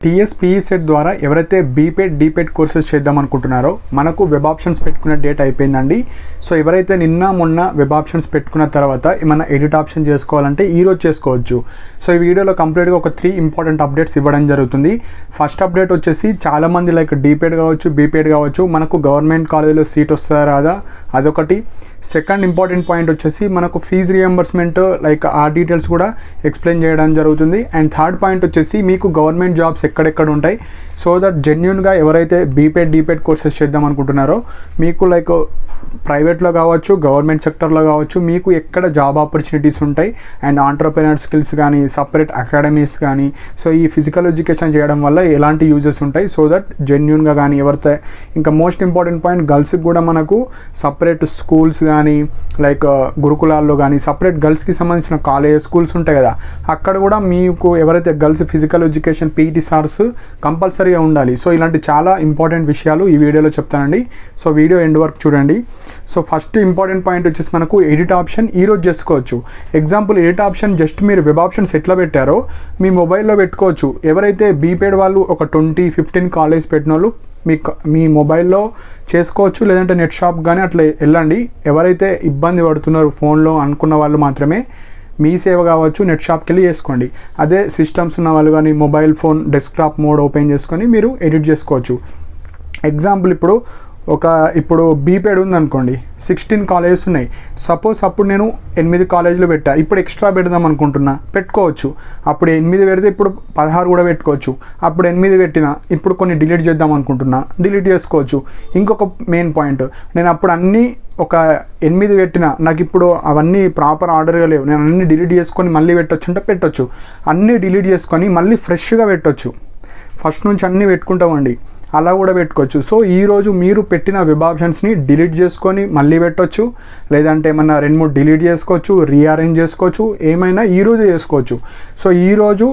TSPE set ద్వారా ఎవరైతే బీపెడ్ డీపెడ్ courses చేద్దాం అనుకుంటున్నారో మనకు వెబ్ ఆప్షన్స్ పెట్టుకునే డేట్ అయిపోయిందండి. సో ఎవరైతే నిన్న మొన్న వెబ్ ఆప్షన్స్ పెట్టుకున్న తర్వాత ఏమైనా ఎడిట్ ఆప్షన్ చేసుకోవాలంటే ఈరోజు చేసుకోవచ్చు. సో ఈ వీడియోలో కంప్లీట్గా ఒక 3 ఇంపార్టెంట్ అప్డేట్స్ ఇవ్వడం జరుగుతుంది. ఫస్ట్ అప్డేట్ వచ్చేసి చాలామంది లైక్ డీపెడ్ కావచ్చు, బీపెడ్ కావచ్చు, మనకు గవర్నమెంట్ కాలేజీలో సీట్ వస్తుందా రాదా అదొకటి. సెకండ్ ఇంపార్టెంట్ పాయింట్ వచ్చేసి మనకు ఫీజు రియంబర్స్మెంట్ లైక్ ఆ డీటెయిల్స్ కూడా ఎక్స్ప్లెయిన్ చేయడం జరుగుతుంది. అండ్ థర్డ్ పాయింట్ వచ్చేసి మీకు గవర్నమెంట్ జాబ్స్ ఎక్కడెక్కడ ఉంటాయి, సో దట్ జెన్యున్గా ఎవరైతే బీపెడ్ డీపెడ్ కోర్సెస్ చేద్దాం అనుకుంటున్నారో మీకు లైక్ ప్రైవేట్లో కావచ్చు, గవర్నమెంట్ సెక్టర్లో కావచ్చు, మీకు ఎక్కడ జాబ్ ఆపర్చునిటీస్ ఉంటాయి అండ్ ఆంటర్ప్రెన్యూర్ స్కిల్స్ కానీ సపరేట్ అకాడమీస్ కానీ సో ఈ ఫిజికల్ ఎడ్యుకేషన్ చేయడం వల్ల ఎలాంటి యూజెస్ ఉంటాయి, సో దట్ జెన్యున్గా కానీ ఎవరితో. ఇంకా మోస్ట్ ఇంపార్టెంట్ పాయింట్ గర్ల్స్కి కూడా మనకు సపరేట్ స్కూల్స్ కానీ లైక్ గురుకులాల్లో కానీ సపరేట్ గర్ల్స్కి సంబంధించిన కాలేజ్ స్కూల్స్ ఉంటాయి కదా, అక్కడ కూడా మీకు ఎవరైతే girls physical education PT sirs కంపల్సరీగా ఉండాలి. సో ఇలాంటి చాలా ఇంపార్టెంట్ విషయాలు ఈ వీడియోలో చెప్తానండి. సో వీడియో ఎండ్ వరకు చూడండి. సో ఫస్ట్ ఇంపార్టెంట్ పాయింట్ వచ్చేసి మనకు ఎడిట్ ఆప్షన్ ఈరోజు చేసుకోవచ్చు. ఎగ్జాంపుల్ ఎడిట్ ఆప్షన్ జస్ట్ మీరు వెబ్ ఆప్షన్స్ ఎట్లా పెట్టారో మీ మొబైల్లో పెట్టుకోవచ్చు. ఎవరైతే బీపేడ్ వాళ్ళు ఒక 20-15 కాలేజ్ పెట్టిన వాళ్ళు మీ మొబైల్లో చేసుకోవచ్చు, లేదంటే నెట్ షాప్ కానీ అట్లా వెళ్ళండి. ఎవరైతే ఇబ్బంది పడుతున్నారు ఫోన్లో అనుకున్న వాళ్ళు మాత్రమే మీ సేవ కావచ్చు నెట్ షాప్కి వెళ్ళి చేసుకోండి. అదే సిస్టమ్స్ ఉన్న వాళ్ళు కానీ mobile phone desktop mode open చేసుకొని మీరు ఎడిట్ చేసుకోవచ్చు. ఎగ్జాంపుల్ ఇప్పుడు బీపేడ్ ఉందనుకోండి, 16 కాలేజెస్ ఉన్నాయి. సపోజ్ అప్పుడు నేను 8 కాలేజీలు పెట్టా, ఇప్పుడు ఎక్స్ట్రా పెడదాం అనుకుంటున్నా, పెట్టుకోవచ్చు. అప్పుడు 8 పెడితే ఇప్పుడు 16 కూడా పెట్టుకోవచ్చు. అప్పుడు 8 పెట్టినా ఇప్పుడు కొన్ని డిలీట్ చేద్దాం అనుకుంటున్నా, డిలీట్ చేసుకోవచ్చు. ఇంకొక మెయిన్ పాయింట్, నేను అప్పుడు అన్నీ ఒక 8 పెట్టినా నాకు ఇప్పుడు అవన్నీ ప్రాపర్ ఆర్డర్గా లేవు, నేను అన్నీ డిలీట్ చేసుకొని మళ్ళీ పెట్టొచ్చు అంటే పెట్టొచ్చు. అన్నీ డిలీట్ చేసుకొని మళ్ళీ ఫ్రెష్గా పెట్టొచ్చు. ఫస్ట్ నుంచి అన్నీ పెట్టుకుంటామండి, అలా కూడా పెట్టుకోవచ్చు. సో ఈరోజు మీరు పెట్టిన వెబ్ ఆప్షన్స్ని డిలీట్ చేసుకొని మళ్ళీ పెట్టొచ్చు, లేదంటే ఏమన్నా 2-3 డిలీట్ చేసుకోవచ్చు, రీఅరేంజ్ చేసుకోవచ్చు, ఏమైనా ఈరోజు చేసుకోవచ్చు. సో ఈరోజు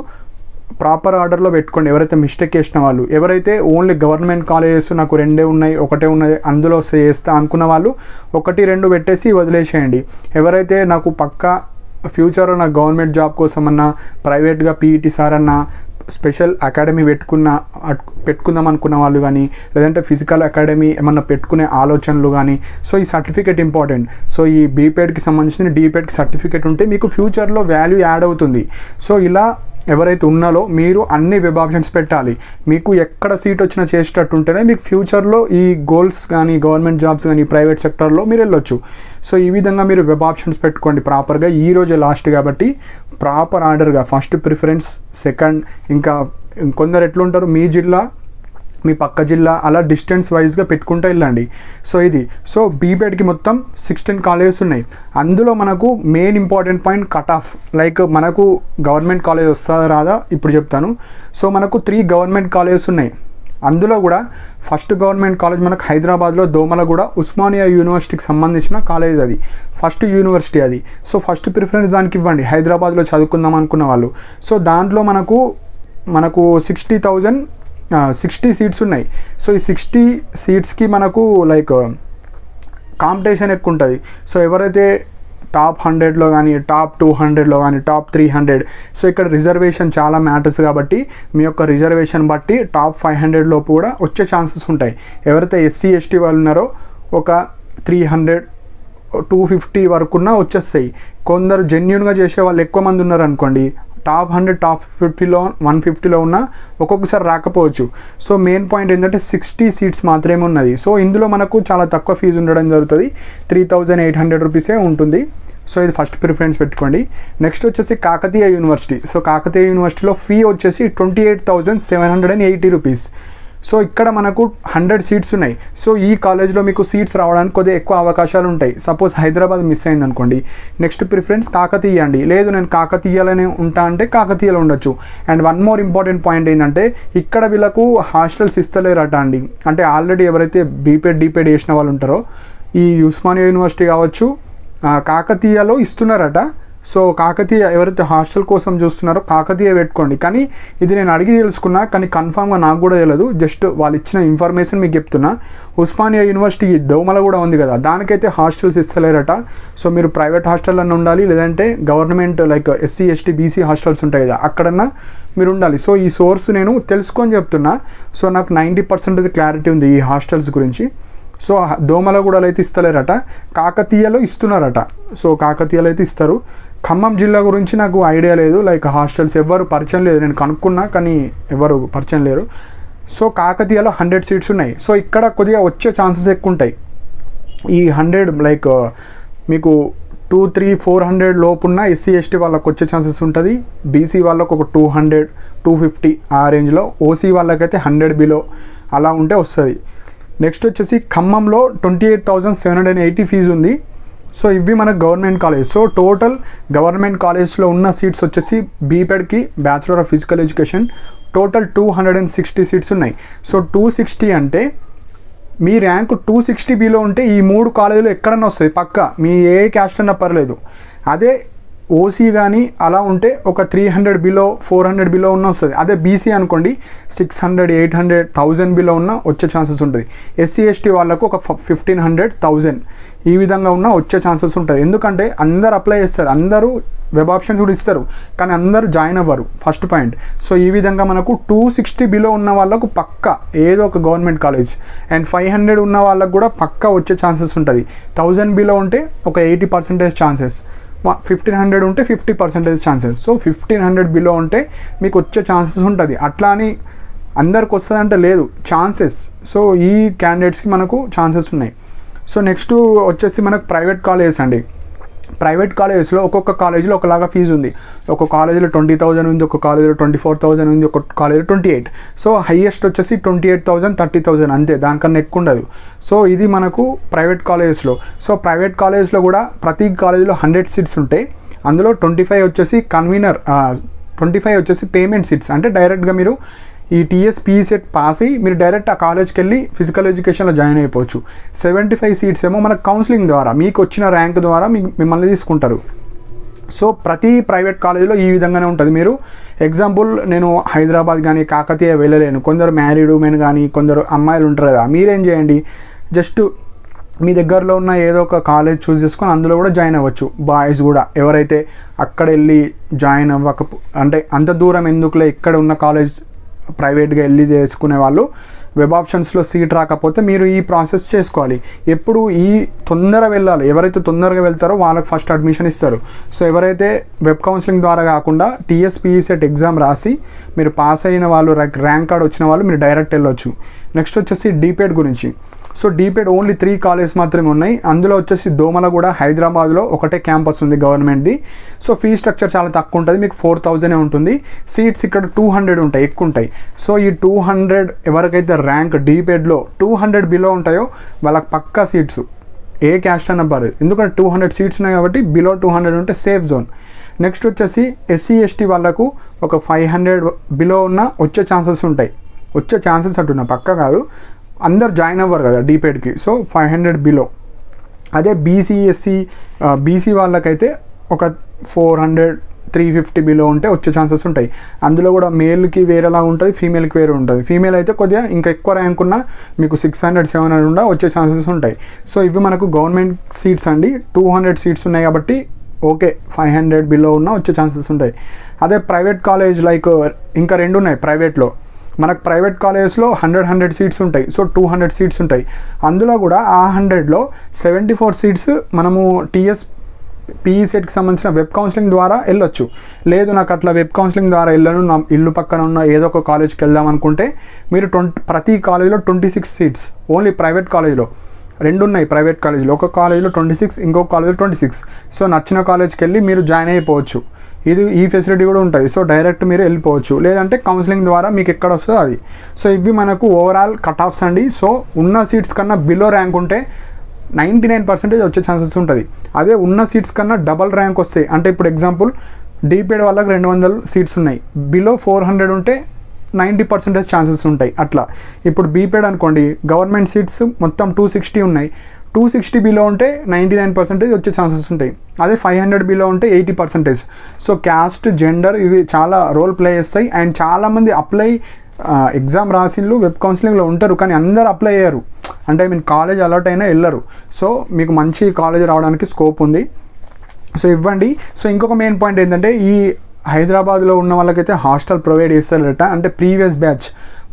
ప్రాపర్ ఆర్డర్లో పెట్టుకోండి. ఎవరైతే మిస్టేక్ చేసిన వాళ్ళు, ఎవరైతే ఓన్లీ గవర్నమెంట్ కాలేజెస్ నాకు 2 ఉన్నాయి, 1 ఉన్నది అందులో చేస్తా అనుకున్న వాళ్ళు 1-2 పెట్టేసి వదిలేసేయండి. ఎవరైతే నాకు పక్కా ఫ్యూచర్లో నాకు గవర్నమెంట్ జాబ్ కోసమన్నా ప్రైవేట్గా పీఈటీ సార్ అన్నా స్పెషల్ అకాడమీ పెట్టుకుందాం అనుకున్న వాళ్ళు కానీ, లేదంటే ఫిజికల్ అకాడమీ ఏమన్నా పెట్టుకునే ఆలోచనలు కానీ, సో ఈ సర్టిఫికేట్ ఇంపార్టెంట్. సో ఈ బీపేడ్కి సంబంధించిన డీపేడ్కి సర్టిఫికేట్ ఉంటే మీకు ఫ్యూచర్లో వాల్యూ యాడ్ అవుతుంది. సో ఇలా ఎవరైతే ఉన్నారో మీరు అన్ని వెబ్ ఆప్షన్స్ పెట్టాలి. మీకు ఎక్కడ సీట్ వచ్చినా చేసేటట్టు ఉంటేనే మీకు ఫ్యూచర్లో ఈ గోల్స్ కానీ గవర్నమెంట్ జాబ్స్ కానీ ప్రైవేట్ సెక్టర్లో మీరు వెళ్ళొచ్చు. సో ఈ విధంగా మీరు వెబ్ ఆప్షన్స్ పెట్టుకోండి ప్రాపర్గా. ఈరోజే లాస్ట్ కాబట్టి ప్రాపర్ ఆర్డర్గా ఫస్ట్ ప్రిఫరెన్స్, సెకండ్, ఇంకా కొందరు ఎట్లుంటారు మీ జిల్లా మీ పక్క జిల్లా అలా డిస్టెన్స్ వైజ్గా పెట్టుకుంటూ వెళ్ళండి. సో బీపేడ్కి మొత్తం 16 కాలేజెస్ ఉన్నాయి. అందులో మనకు main important point cut off, like మనకు గవర్నమెంట్ కాలేజ్ వస్తుందా రాదా ఇప్పుడు చెప్తాను. సో మనకు 3 గవర్నమెంట్ కాలేజెస్ ఉన్నాయి. అందులో కూడా ఫస్ట్ గవర్నమెంట్ కాలేజ్ మనకు హైదరాబాద్లో దోమలగూడ ఉస్మానియా యూనివర్సిటీకి సంబంధించిన కాలేజ్, అది ఫస్ట్ యూనివర్సిటీ అది. సో ఫస్ట్ ప్రిఫరెన్స్ దానికి ఇవ్వండి హైదరాబాద్లో చదువుకుందాం అనుకున్న వాళ్ళు. సో దాంట్లో మనకు 60 సీట్స్ ఉన్నాయి. సో ఈ 60 సీట్స్కి మనకు లైక్ కాంపిటీషన్ ఎక్కువ ఉంటుంది. సో ఎవరైతే టాప్ 100లో కానీ టాప్ 200లో కానీ టాప్ 300, సో ఇక్కడ రిజర్వేషన్ చాలా మ్యాటర్స్ కాబట్టి మీ యొక్క రిజర్వేషన్ బట్టి టాప్ 500 లోపు కూడా వచ్చే ఛాన్సెస్ ఉంటాయి. ఎవరైతే SC ST వాళ్ళు ఉన్నారో ఒక 300 250 వరకున్నా వచ్చేస్తాయి. కొందరు జెన్యున్గా చేసే వాళ్ళు ఎక్కువ మంది ఉన్నారు అనుకోండి, టాప్ 100 టాప్ 50లో 150లో ఉన్న ఒక్కొక్కసారి రాకపోవచ్చు. సో మెయిన్ పాయింట్ ఏంటంటే 60 సీట్స్ మాత్రమే ఉన్నది. సో ఇందులో మనకు చాలా తక్కువ ఫీజు ఉండడం జరుగుతుంది, 3800 రూపీసే ఉంటుంది. సో ఇది ఫస్ట్ ప్రిఫరెన్స్ పెట్టుకోండి. నెక్స్ట్ వచ్చేసి కాకతీయ యూనివర్సిటీ. సో కాకతీయ యూనివర్సిటీలో ఫీ వచ్చేసి 28,780 రూపీస్. సో ఇక్కడ మనకు 100 సీట్స్ ఉన్నాయి. సో ఈ కాలేజ్లో మీకు సీట్స్ రావడానికి కొద్దిగా ఎక్కువ అవకాశాలు ఉంటాయి. సపోజ్ హైదరాబాద్ మిస్ అయింది అనుకోండి, నెక్స్ట్ ప్రిఫరెన్స్ కాకతీయ అండి. లేదు నేను కాకతీయలోనే ఉంటా అంటే కాకతీయలో ఉండొచ్చు. And one more important point ఏంటంటే ఇక్కడ వీళ్ళకు హాస్టల్స్ ఇస్తలేరట అండి. అంటే ఆల్రెడీ ఎవరైతే బీపేడ్ డీపేడ్ చేసిన వాళ్ళు ఉంటారో ఈ ఉస్మానియా యూనివర్సిటీ కావచ్చు కాకతీయలో ఇస్తున్నారట. సో కాకతీయ ఎవరైతే హాస్టల్ కోసం చూస్తున్నారో కాకతీయ పెట్టుకోండి. కానీ ఇది నేను అడిగి తెలుసుకున్నా, కానీ కన్ఫామ్గా నాకు కూడా తెలియదు, జస్ట్ వాళ్ళు ఇచ్చిన ఇన్ఫర్మేషన్ మీకు చెప్తున్నా. ఉస్మానియా యూనివర్సిటీ దోమల కూడా ఉంది కదా, దానికైతే హాస్టల్స్ ఇస్తలేరట. సో మీరు ప్రైవేట్ హాస్టల్లో ఉండాలి, లేదంటే government like SC ST BC hostels ఉంటాయి కదా, అక్కడన్నా మీరు ఉండాలి. సో ఈ సోర్స్ నేను తెలుసుకొని చెప్తున్నా. సో నాకు 90% క్లారిటీ ఉంది ఈ హాస్టల్స్ గురించి. సో దోమలగూడలో అయితే ఇస్తలేరట, కాకతీయలో ఇస్తున్నారట. సో కాకతీయలో అయితే ఇస్తారు. ఖమ్మం జిల్లా గురించి నాకు ఐడియా లేదు, లైక్ హాస్టల్స్ ఎవరు పరిచయం లేదు, నేను కనుక్కున్నా కానీ ఎవరు పరిచయం లేరు. సో కాకతీయలో 100 సీట్స్ ఉన్నాయి. సో ఇక్కడ కొద్దిగా వచ్చే ఛాన్సెస్ ఎక్కువ ఉంటాయి. ఈ 100 లైక్ మీకు 200-400 లోపున్న ఎస్సీ ఎస్టీ వాళ్ళకి వచ్చే ఛాన్సెస్ ఉంటుంది. బీసీ వాళ్ళకు ఒక 200-250 ఆ రేంజ్లో, ఓసీ వాళ్ళకైతే 100 బిలో అలా ఉంటే వస్తుంది. నెక్స్ట్ వచ్చేసి ఖమ్మంలో 28,780 ఫీజు ఉంది. సో ఇవి మన government college. So total government కాలేజ్లో ఉన్న సీట్స్ వచ్చేసి బీపెడ్కి bachelor of physical education total 260 seats ఉన్నాయి. సో 260 అంటే మీ ర్యాంక్ 260 బిలో ఉంటే ఈ 3 కాలేజీలు ఎక్కడన్నా వస్తుంది పక్కా, మీ ఏ క్యాస్ట్ అన్నా పర్లేదు. అదే ఓసీ కానీ అలా ఉంటే ఒక 300 బిలో 400 బిలో ఉన్న వస్తుంది. అదే బీసీ అనుకోండి 600, 800, 1000 బిలో ఉన్న వచ్చే ఛాన్సెస్ ఉంటుంది. ఎస్సీ ఎస్టీ వాళ్ళకు ఒక 1500, 1000 ఈ విధంగా ఉన్న వచ్చే ఛాన్సెస్ ఉంటుంది. ఎందుకంటే అందరు అప్లై చేస్తారు, అందరూ వెబ్ ఆప్షన్స్ కూడా ఇస్తారు, కానీ అందరూ జాయిన్ అవ్వరు, ఫస్ట్ పాయింట్. సో ఈ విధంగా మనకు 260 బిలో ఉన్న వాళ్ళకు పక్కా ఏదో ఒక గవర్నమెంట్ కాలేజ్, అండ్ 500 ఉన్న వాళ్ళకు కూడా పక్కా వచ్చే ఛాన్సెస్ ఉంటుంది. 1000 బిలో ఉంటే ఒక 80% ఛాన్సెస్, 1500 ఉంటే 50% ఛాన్సెస్. సో 1500 బిలో ఉంటే మీకు వచ్చే ఛాన్సెస్ ఉంటుంది. అట్లా అని అందరికి వస్తుందంటే లేదు, ఛాన్సెస్. సో ఈ క్యాండిడేట్స్కి మనకు ఛాన్సెస్ ఉన్నాయి. సో నెక్స్ట్ వచ్చేసి మనకు ప్రైవేట్ కాలేజెస్ అండి. ప్రైవేట్ కాలేజెస్లో ఒక్కొక్క కాలేజీలో ఒకలాగా ఫీజు ఉంది. ఒక కాలేజీలో 20,000 ఉంది, ఒక కాలేజీలో 24,000 ఉంది, ఒక కాలేజీలో 28. సో హైయెస్ట్ వచ్చేసి 28,000, 30,000 అంతే, దానికన్నా ఎక్కువ ఉండదు. సో ఇది మనకు ప్రైవేట్ కాలేజెస్లో. సో ప్రైవేట్ కాలేజెస్లో కూడా ప్రతి కాలేజీలో 100 సీట్స్ ఉంటాయి. అందులో 25 వచ్చేసి కన్వీనర్, 25 వచ్చేసి పేమెంట్ సీట్స్, అంటే డైరెక్ట్గా మీరు ఈ టీఎస్పీఈ సెట్ పాస్ అయ్యి మీరు డైరెక్ట్ ఆ కాలేజ్కి వెళ్ళి ఫిజికల్ ఎడ్యుకేషన్లో జాయిన్ అయిపోవచ్చు. 75 సీట్స్ ఏమో మనకు కౌన్సిలింగ్ ద్వారా మీకు వచ్చిన ర్యాంక్ ద్వారా మిమ్మల్ని తీసుకుంటారు. సో ప్రతి ప్రైవేట్ కాలేజీలో ఈ విధంగానే ఉంటుంది. మీరు ఎగ్జాంపుల్ నేను హైదరాబాద్ కానీ కాకతీయ వెళ్ళలేను, కొందరు మ్యారీడ్ ఉమెన్ కానీ కొందరు అమ్మాయిలు ఉంటారు కదా, మీరేం చేయండి, జస్ట్ మీ దగ్గరలో ఉన్న ఏదో ఒక కాలేజ్ చూస్ చేసుకొని అందులో కూడా జాయిన్ అవ్వచ్చు. బాయ్స్ కూడా ఎవరైతే అక్కడ వెళ్ళి జాయిన్ అంటే అంత దూరం ఎందుకులే, ఇక్కడ ఉన్న కాలేజ్ ప్రైవేట్గా వెళ్ళి చేసుకునే వాళ్ళు వెబ్ ఆప్షన్స్లో సీట్ రాకపోతే మీరు ఈ ప్రాసెస్ చేసుకోవాలి. ఎప్పుడు ఈ తొందర వెళ్ళాలి, ఎవరైతే తొందరగా వెళ్తారో వాళ్ళకి ఫస్ట్ అడ్మిషన్ ఇస్తారు. సో ఎవరైతే వెబ్ కౌన్సిలింగ్ ద్వారా కాకుండా టీఎస్పీఈ సెట్ ఎగ్జామ్ రాసి మీరు పాస్ అయిన వాళ్ళు, ర్యాంక్ కార్డ్ వచ్చిన వాళ్ళు మీరు డైరెక్ట్ వెళ్ళొచ్చు. నెక్స్ట్ వచ్చేసి డీపెడ్ గురించి. సో డీపెడ్ ఓన్లీ 3 కాలేజెస్ మాత్రమే ఉన్నాయి. అందులో వచ్చేసి దోమలగూడ హైదరాబాద్లో ఒకటే క్యాంపస్ ఉంది గవర్నమెంట్ది. సో ఫీ స్ట్రక్చర్ చాలా తక్కువ ఉంటుంది, మీకు 4,000 ఉంటుంది. సీట్స్ ఇక్కడ 200 ఉంటాయి, ఎక్కువ ఉంటాయి. సో ఈ 200 ఎవరికైతే ర్యాంక్ డీపెడ్లో 200 బిలో ఉంటాయో వాళ్ళకి పక్కా సీట్స్, ఏ క్యాస్ట్ అన్న పర్లేదు, ఎందుకంటే 200 సీట్స్ ఉన్నాయి కాబట్టి బిలో 200 ఉంటే సేఫ్ జోన్. నెక్స్ట్ వచ్చేసి ఎస్సీ ఎస్టీ వాళ్ళకు ఒక 500 బిలో ఉన్న వచ్చే ఛాన్సెస్ ఉంటాయి. వచ్చే ఛాన్సెస్ అంటున్నా, పక్కా కాదు, అందరు జాయిన్ అవ్వరు కదా డీపెడ్కి. So 500 below. అదే బీసీ వాళ్ళకైతే ఒక 400, 350 బిలో ఉంటే వచ్చే ఛాన్సెస్ ఉంటాయి. అందులో కూడా మేల్కి వేరేలా ఉంటుంది, ఫీమేల్కి వేరే ఉంటుంది. ఫీమేల్ అయితే కొద్దిగా ఇంకా ఎక్కువ ర్యాంక్ ఉన్న మీకు 600, 700 ఉండా వచ్చే ఛాన్సెస్ ఉంటాయి. సో ఇవి మనకు గవర్నమెంట్ సీట్స్ అండి. 200 సీట్స్ ఉన్నాయి కాబట్టి ఓకే, 500 బిలో ఉన్న వచ్చే ఛాన్సెస్ ఉంటాయి. అదే ప్రైవేట్ కాలేజ్ లైక్ ఇంకా 2 ఉన్నాయి ప్రైవేట్లో. మనకు ప్రైవేట్ కాలేజెస్లో 100 సీట్స్ ఉంటాయి. సో 200 సీట్స్ ఉంటాయి. అందులో కూడా ఆ 100లో 74 సీట్స్ మనము టీఎస్పీఈ సెట్కి సంబంధించిన వెబ్ కౌన్సిలింగ్ ద్వారా వెళ్ళొచ్చు. లేదు నాకు అట్లా వెబ్ కౌన్సిలింగ్ ద్వారా వెళ్ళను, నా ఇల్లు పక్కన ఉన్న ఏదో ఒక కాలేజ్కి వెళ్దాం అనుకుంటే మీరు ప్రతి కాలేజీలో 26 సీట్స్ ఓన్లీ ప్రైవేట్ కాలేజ్లో. 2 ఉన్నాయి ప్రైవేట్ కాలేజీలో, ఒక కాలేజీలో 26, ఇంకొక కాలేజీలో 26. సో నచ్చిన కాలేజ్కి వెళ్ళి మీరు జాయిన్ అయిపోవచ్చు. ఈ ఫెసిలిటీ కూడా ఉంటుంది. సో డైరెక్ట్ మీరు వెళ్ళిపోవచ్చు, లేదంటే కౌన్సిలింగ్ ద్వారా మీకు ఎక్కడ వస్తుందో అది. సో ఇవి మనకు ఓవరాల్ కట్ ఆఫ్స్ అండి. సో ఉన్న సీట్స్ కన్నా బిలో ర్యాంక్ ఉంటే 99% వచ్చే ఛాన్సెస్ ఉంటుంది. అదే ఉన్న సీట్స్ కన్నా డబల్ ర్యాంక్ వస్తాయి. అంటే ఇప్పుడు ఎగ్జాంపుల్ డీపెడ్ వాళ్ళకి 200 సీట్స్ ఉన్నాయి, బిలో 400 ఉంటే 90% ఛాన్సెస్ ఉంటాయి. అట్లా ఇప్పుడు బీపెడ్ అనుకోండి, గవర్నమెంట్ సీట్స్ మొత్తం 260 ఉన్నాయి, 260 బిలో ఉంటే 99% వచ్చే ఛాన్సెస్ ఉంటాయి. అదే 500 బిలో ఉంటే 80%. సో క్యాస్ట్, జెండర్ ఇవి చాలా రోల్ ప్లే చేస్తాయి. అండ్ చాలామంది అప్లై ఎగ్జామ్ రాసిళ్ళు వెబ్ కౌన్సిలింగ్లో ఉంటారు, కానీ అందరు అప్లై అయ్యారు. అంటే కాలేజ్ అలర్ట్ అయినా వెళ్ళరు. సో మీకు మంచి కాలేజ్ రావడానికి స్కోప్ ఉంది. సో ఇవ్వండి. సో ఇంకొక మెయిన్ పాయింట్ ఏంటంటే, ఈ హైదరాబాద్లో ఉన్న వాళ్ళకైతే హాస్టల్ ప్రొవైడ్ చేస్తారట. అంటే ప్రీవియస్ బ్యాచ్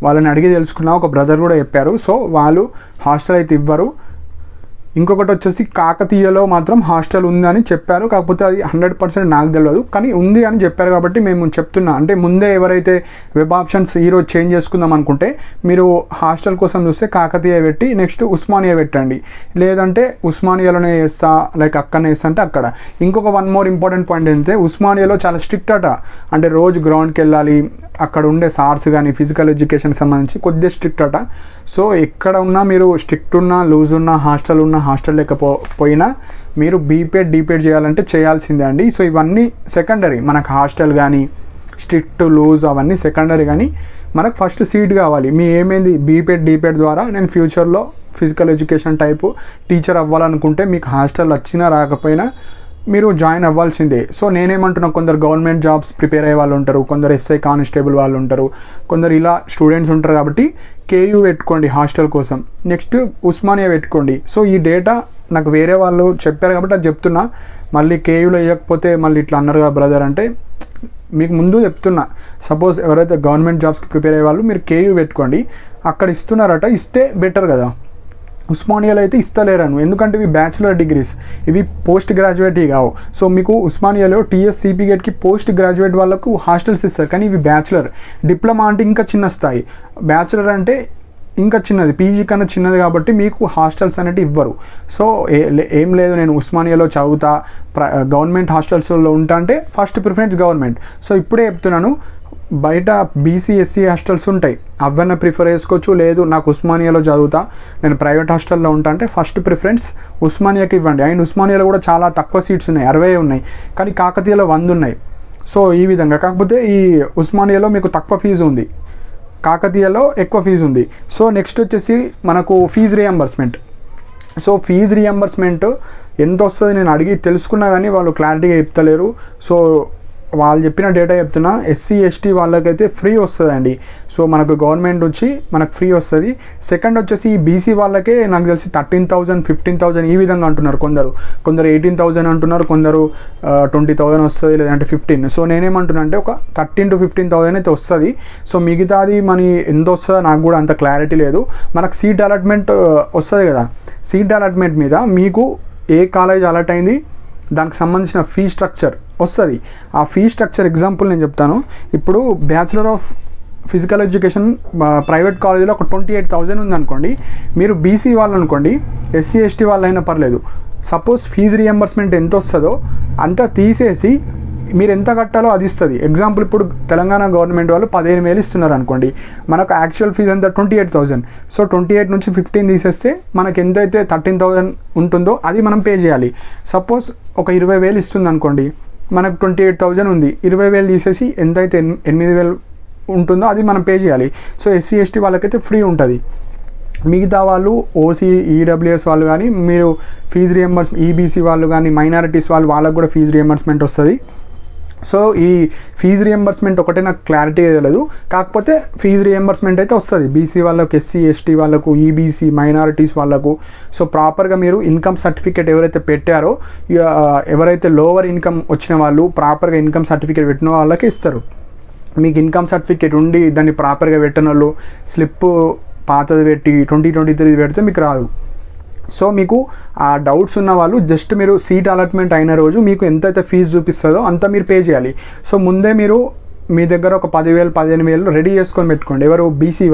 వాళ్ళని అడిగి తెలుసుకున్నా, ఒక బ్రదర్ కూడా చెప్పారు. సో వాళ్ళు హాస్టల్ అయితే ఇవ్వరు. ఇంకొకటి వచ్చేసి కాకతీయలో మాత్రం హాస్టల్ ఉందని చెప్పారు, కాకపోతే అది 100% నాకు తెలియదు, కానీ ఉంది అని చెప్పారు కాబట్టి మేము చెప్తున్నా. అంటే ముందే ఎవరైతే వెబ్ ఆప్షన్స్ ఈరోజు చేంజ్ చేసుకుందాం అనుకుంటే మీరు హాస్టల్ కోసం చూస్తే కాకతీయ పెట్టి నెక్స్ట్ ఉస్మానియా పెట్టండి, లేదంటే ఉస్మానియాలోనే వేస్తా లైక్ అక్కడనే వేస్తా అంటే అక్కడ. ఇంకొక వన్ మోర్ ఇంపార్టెంట్ పాయింట్ ఏంటంటే, ఉస్మానియాలో చాలా స్ట్రిక్ట్ అట. అంటే రోజు గ్రౌండ్కి వెళ్ళాలి, అక్కడ ఉండే సార్స్ కానీ ఫిజికల్ ఎడ్యుకేషన్కి సంబంధించి కొద్దిగా స్ట్రిక్ట్ అట. సో ఎక్కడ ఉన్నా మీరు స్ట్రిక్ట్ ఉన్నా, లూజ్ ఉన్నా, హాస్టల్ ఉన్నా, హాస్టల్ లేకపోయినా మీరు బీపీఎడ్ డీపీఎడ్ చేయాలంటే చేయాల్సిందే అండి. సో ఇవన్నీ సెకండరీ, మనకు హాస్టల్ కానీ స్ట్రిక్ట్ లూజ్ అవన్నీ సెకండరీ, కానీ మనకు ఫస్ట్ సీట్ కావాలి. మీ ఏమైంది బీపీఎడ్ డీపీఎడ్ ద్వారా నేను ఫ్యూచర్లో ఫిజికల్ ఎడ్యుకేషన్ టైపు టీచర్ అవ్వాలనుకుంటే మీకు హాస్టల్ వచ్చినా రాకపోయినా మీరు జాయిన్ అవ్వాల్సిందే. సో నేనేమంటున్నా, కొందరు గవర్నమెంట్ జాబ్స్ ప్రిపేర్ అయ్యే వాళ్ళు ఉంటారు, కొందరు ఎస్ఐ కానిస్టేబుల్ వాళ్ళు ఉంటారు, కొందరు ఇలా స్టూడెంట్స్ ఉంటారు. కాబట్టి కేయూ పెట్టుకోండి హాస్టల్ కోసం, నెక్స్ట్ ఉస్మానియా పెట్టుకోండి. సో ఈ డేటా నాకు వేరే వాళ్ళు చెప్పారు కాబట్టి అది చెప్తున్నా. మళ్ళీ కేయూలో వేయకపోతే మళ్ళీ ఇట్లా అన్నారుగా బ్రదర్ అంటే మీకు ముందు చెప్తున్నా. సపోజ్ ఎవరైతే గవర్నమెంట్ జాబ్స్కి ప్రిపేర్ అయ్యే వాళ్ళు మీరు కేయూ పెట్టుకోండి, అక్కడ ఇస్తున్నారట, ఇస్తే బెటర్ కదా. ఉస్మానియాలో అయితే ఇస్తలేరను, ఎందుకంటే ఇవి బ్యాచిలర్ డిగ్రీస్, ఇవి పోస్ట్ గ్రాడ్యుయేట్ కావు. సో మీకు ఉస్మానియాలో టీఎస్సీపీ గేట్కి పోస్ట్ గ్రాడ్యుయేట్ వాళ్ళకు హాస్టల్స్ ఇస్తారు, కానీ ఇవి బ్యాచిలర్. డిప్లొమా అంటే ఇంకా చిన్న స్థాయి, బ్యాచిలర్ అంటే ఇంకా చిన్నది, పీజీ కన్నా చిన్నది, కాబట్టి మీకు హాస్టల్స్ అనేవి ఇవ్వరు. సో ఏం లేదు నేను ఉస్మానియాలో చదువుతా, గవర్నమెంట్ హాస్టల్స్లో ఉంటా అంటే ఫస్ట్ ప్రిఫరెన్స్ గవర్నమెంట్. సో ఇప్పుడే చెప్తున్నాను, బయట బీసీ ఎస్సీ హాస్టల్స్ ఉంటాయి, అవన్నీ ప్రిఫర్ చేసుకోవచ్చు. లేదు నాకు ఉస్మానియాలో చదువుతా, నేను ప్రైవేట్ హాస్టల్లో ఉంటా అంటే ఫస్ట్ ప్రిఫరెన్స్ ఉస్మానియాకి ఇవ్వండి. అండ్ ఉస్మానియాలో కూడా చాలా తక్కువ సీట్స్ ఉన్నాయి, 60 ఉన్నాయి, కానీ కాకతీయలో 100 ఉన్నాయి. సో ఈ విధంగా, కాకపోతే ఈ ఉస్మానియాలో మీకు తక్కువ ఫీజు ఉంది, కాకతీయలో ఎక్కువ ఫీజు ఉంది. సో నెక్స్ట్ వచ్చేసి మనకు fee reimbursement. So fee reimbursement ఎంత వస్తుంది నేను అడిగి తెలుసుకున్నా కానీ వాళ్ళు క్లారిటీగా చెప్తలేరు. సో వాళ్ళు చెప్పిన డేటా చెప్తున్నా. ఎస్సీ ఎస్టీ వాళ్ళకైతే ఫ్రీ వస్తుందండి. సో మనకు గవర్నమెంట్ వచ్చి మనకు ఫ్రీ వస్తుంది. సెకండ్ వచ్చేసి బీసీ వాళ్ళకే నాకు తెలిసి 13,000 15,000 ఈ విధంగా అంటున్నారు. కొందరు 18,000 అంటున్నారు, కొందరు 20,000 వస్తుంది, లేదంటే 15. సో నేనేమంటున్నా అంటే ఒక 13,000 to 15,000 అయితే వస్తుంది. సో మిగతాది మనీ ఎంత వస్తుందో నాకు కూడా అంత క్లారిటీ లేదు. మనకు సీట్ అలాట్మెంట్ వస్తుంది కదా, సీట్ అలాట్మెంట్ మీద మీకు ఏ కాలేజ్ అలాట్ అయింది దానికి సంబంధించిన ఫీ స్ట్రక్చర్ వస్తుంది. ఆ ఫీ స్ట్రక్చర్ ఎగ్జాంపుల్ నేను చెప్తాను. ఇప్పుడు bachelor of physical education private కాలేజీలో ఒక 28,000 ఉందనుకోండి, మీరు బీసీ వాళ్ళు అనుకోండి, ఎస్సీ ఎస్టీ వాళ్ళు అయినా పర్లేదు, సపోజ్ ఫీజు రియంబర్స్మెంట్ ఎంత వస్తుందో అంతా తీసేసి మీరు ఎంత కట్టాలో అది ఇస్తుంది. ఎగ్జాంపుల్ ఇప్పుడు తెలంగాణ గవర్నమెంట్ వాళ్ళు 15,000 ఇస్తున్నారు అనుకోండి, మనకు యాక్చువల్ ఫీజు ఎంత 28,000. సో 28 నుంచి 15 తీసేస్తే మనకి ఎంతైతే 13,000 ఉంటుందో అది మనం పే చేయాలి. సపోజ్ ఒక 20,000 ఇస్తుంది అనుకోండి, మనకు 28,000 ఉంది, 20,000 తీసేసి ఎంతైతే 8,000 ఉంటుందో అది మనం పే చేయాలి. సో ఎస్సీ ఎస్టీ వాళ్ళకైతే ఫ్రీ ఉంటుంది. మిగతా వాళ్ళు ఓసీ ఈడబ్ల్యూఎస్ వాళ్ళు కానీ మీరు ఫీజు ఈబీసీ వాళ్ళు కానీ మైనారిటీస్ వాళ్ళకు కూడా ఫీజు రియంబర్స్మెంట్ వస్తుంది. సో ఈ ఫీజు రియంబర్స్మెంట్ ఒకటే నాకు క్లారిటీ తెలియదు, కాకపోతే ఫీజు రియంబర్స్మెంట్ అయితే వస్తుంది బీసీ వాళ్ళకు, ఎస్సీ ఎస్టీ వాళ్ళకు, ఈబీసీ మైనారిటీస్ వాళ్ళకు. సో ప్రాపర్గా మీరు ఇన్కమ్ సర్టిఫికేట్ ఎవరైతే పెట్టారో, ఎవరైతే లోవర్ ఇన్కమ్ వచ్చిన వాళ్ళు ప్రాపర్గా ఇన్కమ్ సర్టిఫికేట్ పెట్టిన వాళ్ళకి ఇస్తారు. మీకు ఇన్కమ్ సర్టిఫికేట్ ఉండి దాన్ని ప్రాపర్గా పెట్టిన వాళ్ళు స్లిప్ పాతది పెట్టి 2023 పెడితే మీకు రాదు. సో మీకు ఆ డౌట్స్ ఉన్న వాళ్ళు జస్ట్ మీరు సీట్ అలాట్మెంట్ అయిన రోజు మీకు ఎంతైతే ఫీజు చూపిస్తుందో అంత మీరు పే చేయాలి. సో ముందే మీరు మీ దగ్గర ఒక 10,000 15,000 రెడీ చేసుకొని పెట్టుకోండి. ఎవరు బీసీ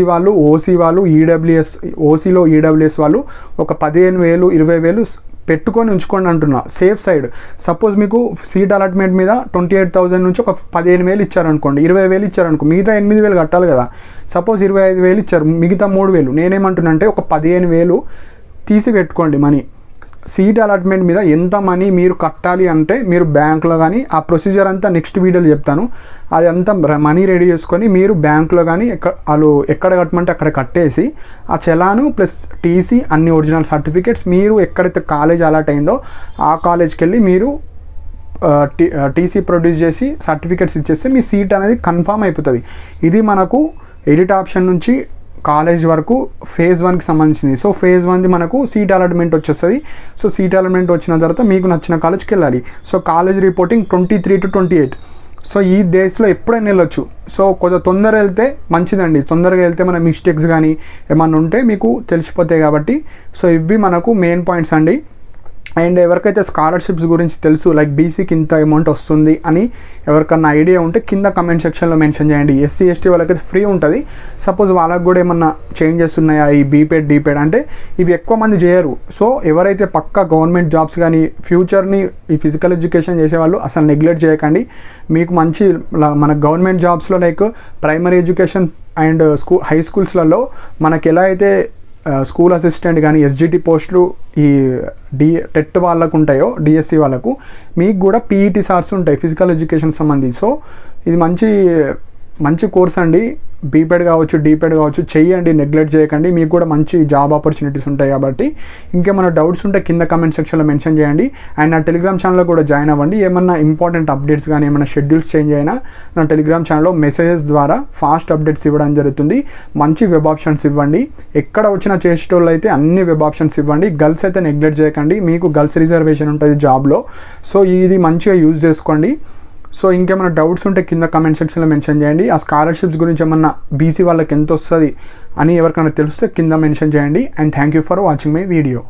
వాళ్ళు, ఓసీ వాళ్ళు, ఈడబ్ల్యూఎస్, ఓసీలో ఈడబ్ల్యూఎస్ వాళ్ళు ఒక 15,000 20,000 పెట్టుకొని ఉంచుకోండి అంటున్నా, సేఫ్ సైడ్. సపోజ్ మీకు సీట్ అలాట్మెంట్ మీద 28,000 నుంచి ఒక 15,000 ఇచ్చారనుకోండి, 20,000 ఇచ్చారనుకో, మిగతా 8,000 కట్టాలి కదా. సపోజ్ 25,000 ఇచ్చారు, మిగతా 3,000. నేనేమంటున్నా అంటే ఒక 15,000 తీసి పెట్టుకోండి మనీ. సీట్ అలాట్మెంట్ మీద ఎంత మనీ మీరు కట్టాలి అంటే మీరు బ్యాంక్లో కానీ ఆ ప్రొసీజర్ అంతా నెక్స్ట్ వీడియోలో చెప్తాను. అది అంతా మనీ రెడీ చేసుకొని మీరు బ్యాంక్లో కానీ వాళ్ళు ఎక్కడ కట్టమంటే అక్కడ కట్టేసి ఆ చలాను ప్లస్ టీసీ అన్ని ఒరిజినల్ సర్టిఫికేట్స్ మీరు ఎక్కడైతే కాలేజ్ అలాట్ అయిందో ఆ కాలేజ్కి వెళ్ళి మీరు టీసీ ప్రొడ్యూస్ చేసి సర్టిఫికేట్స్ ఇచ్చేస్తే మీ సీట్ అనేది కన్ఫామ్ అయిపోతుంది. ఇది మనకు ఎడిట్ ఆప్షన్ నుంచి కాలేజ్ వరకు ఫేజ్ 1కి సంబంధించింది. సో ఫేజ్ 1ది మనకు సీట్ అలాట్మెంట్ వచ్చేస్తుంది. సో సీట్ అలాట్మెంట్ వచ్చిన తర్వాత మీకు నచ్చిన కాలేజ్కి వెళ్ళాలి. So college reporting 23 to 28. So ఈ డేస్లో ఎప్పుడైనా వెళ్ళొచ్చు. సో కొంచెం తొందరగా వెళ్తే మంచిదండి. తొందరగా వెళ్తే మన మిస్టేక్స్ కానీ ఏమన్నా ఉంటే మీకు తెలిసిపోతాయి కాబట్టి. సో ఇవి మనకు మెయిన్ పాయింట్స్ అండి. అండ్ ఎవరికైతే స్కాలర్షిప్స్ గురించి తెలుసు, లైక్ బీసీకి ఇంత అమౌంట్ వస్తుంది అని ఎవరికన్నా ఐడియా ఉంటే కింద కమెంట్ సెక్షన్లో మెన్షన్ చేయండి. ఎస్సీ ఎస్టీ వాళ్ళకైతే ఫ్రీ ఉంటుంది. సపోజ్ వాళ్ళకి కూడా ఏమన్నా చేంజెస్ ఉన్నాయా ఈ బీపేడ్ డీపేడ్ అంటే ఇవి ఎక్కువ మంది చేయరు. సో ఎవరైతే పక్కా గవర్నమెంట్ జాబ్స్ కానీ ఫ్యూచర్ని ఈ ఫిజికల్ ఎడ్యుకేషన్ చేసేవాళ్ళు అసలు నెగ్లెక్ట్ చేయకండి. మీకు మంచి మన గవర్నమెంట్ జాబ్స్లో like primary education and high స్కూల్స్లలో మనకి ఎలా అయితే స్కూల్ అసిస్టెంట్ కానీ ఎస్జిటి పోస్టులు ఈ టెట్ వాళ్ళకు ఉంటాయో డిఎస్సి వాళ్ళకు మీకు కూడా పీఈటీ సార్స్ ఉంటాయి ఫిజికల్ ఎడ్యుకేషన్ సంబంధించి. సో ఇది మంచి కోర్స్ అండి. బీపెడ్ కావచ్చు డీపెడ్ కావచ్చు చెయ్యండి, నెగ్లెక్ట్ చేయకండి. మీకు కూడా మంచి జాబ్ ఆపర్చునిటీస్ ఉంటాయి కాబట్టి. ఇంకేమైనా డౌట్స్ ఉంటే కింద కమెంట్ సెక్షన్లో మెన్షన్ చేయండి. అండ్ నా టెలిగ్రామ్ ఛానల్లో కూడా జాయిన్ అవ్వండి. ఏమన్నా ఇంపార్టెంట్ అప్డేట్స్ కానీ ఏమైనా షెడ్యూల్స్ చేంజ్ అయినా నా టెలిగ్రామ్ ఛానల్లో మెసేజెస్ ద్వారా ఫాస్ట్ అప్డేట్స్ ఇవ్వడం జరుగుతుంది. మంచి వెబ్ ఆప్షన్స్ ఇవ్వండి. ఎక్కడ వచ్చినా చేసేటోళ్ళు అయితే అన్ని వెబ్ ఆప్షన్స్ ఇవ్వండి. గర్ల్స్ అయితే నెగ్లెక్ట్ చేయకండి. మీకు గర్ల్స్ రిజర్వేషన్ ఉంటుంది జాబ్లో. సో ఇది మంచిగా యూజ్ చేసుకోండి. సో ఇంకేమైనా డౌట్స్ ఉంటే కింద కమెంట్ సెక్షన్లో మెన్షన్ చేయండి. ఆ స్కాలర్షిప్స్ గురించి ఏమన్నా బీసీ వాళ్ళకి ఎంత వస్తుంది అని ఎవరికైనా తెలిస్తే కింద మెన్షన్ చేయండి. And thank you for watching my video.